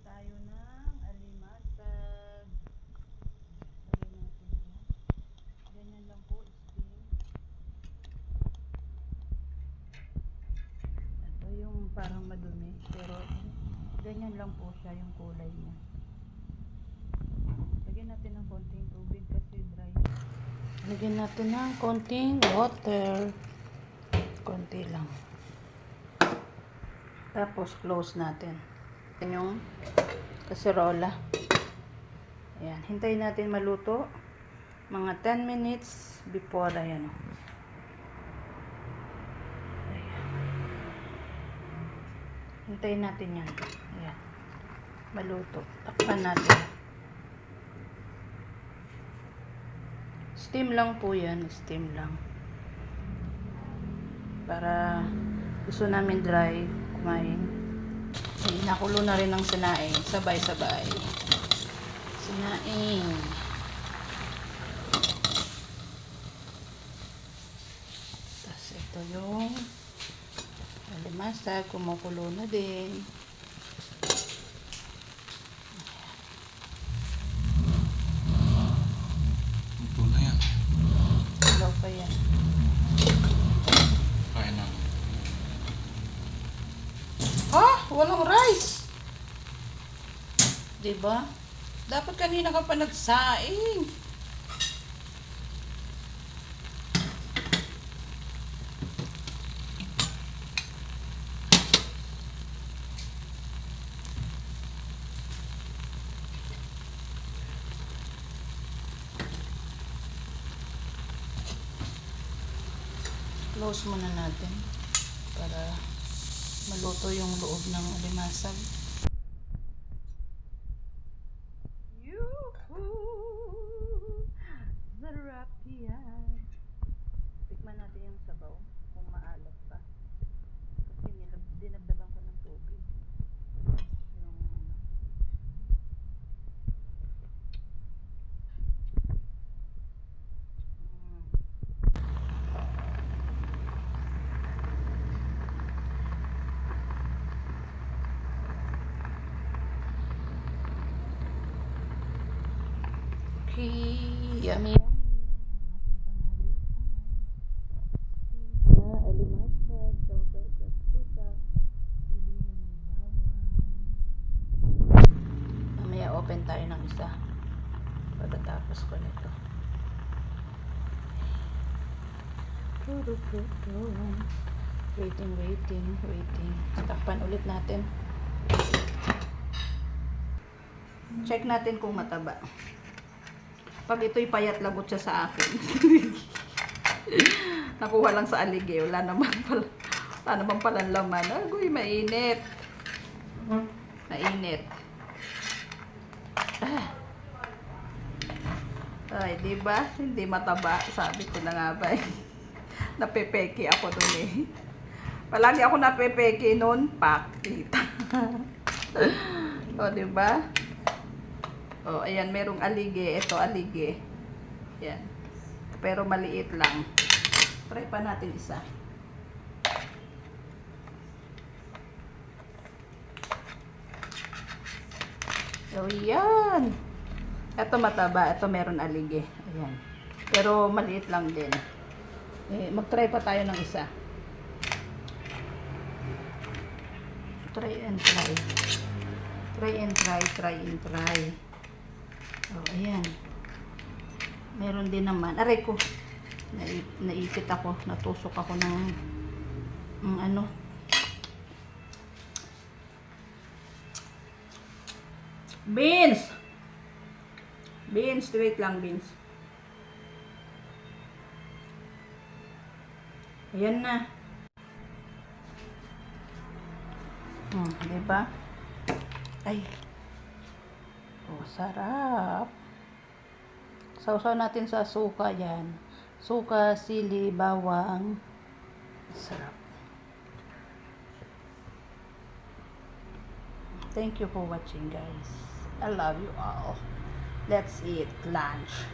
tayo ng alimasag. Lagay natin yan. Ganyan lang po, steam. Ito yung parang madumi, pero ganyan lang po siya yung kulay niya. Lagyan natin ng konting tubig kasi dry. Lagyan natin ng konting water. Konti lang. Tapos close natin. Yung kaserola. Ayan. Hintayin natin maluto. Mga 10 minutes before. Ayan. Ayan. Hintayin natin yan. Ayan. Maluto. Takpan natin. Steam lang po yan. Steam lang. Para gusto namin dry kumain. Nakulo na rin ng sinaing. Sabay-sabay. Sinaing. Tapos ito yung alimasag. Kumukulo na din. Ito na yan. Ilaw pa yan. Kaya na. Walang rice. Diba? Dapat kanina ka pa nagsaing. Close muna natin para maluto yung loob ng alimasag. Yuhuu! Sarap yan. Tikman natin yung sabaw kung maalat pa. Kasi dinagdagan ko ng tubig. Yung ano. Yummy. Alimasag, sausaw sa suka, sili na may bawang. Mamaya open tayo ng isa pagkatapos ko nito. Waiting. Takpan ulit natin. Check natin kung mataba. Pag ito'y payat, lagot siya sa akin. Nakuha lang sa alige. Wala naman palang laman. Agoy, mainit. Mainit. Ay, diba? Hindi mataba. Sabi ko na nga ba. Napepeki ako dun eh. Palagi ako napepeki nun. Pakita. O, diba? Oh, ayan, merong alige. Ito, alige. Ayan. Pero maliit lang. Try pa natin isa. So, ayan. Ito mataba. Ito meron alige. Ayan. Pero maliit lang din. Mag-try pa tayo ng isa. Try and try. Try and try. Oh, ayan. Meron din naman. Aray ko. Naipit ako. Natusok ako ng ano. Beans! Wait lang, beans. Ayan na. Diba? Ay. Oh, sarap. Sausaw natin sa suka yan. Suka, sili, bawang. Sarap. Thank you for watching, guys. I love you all. Let's eat lunch.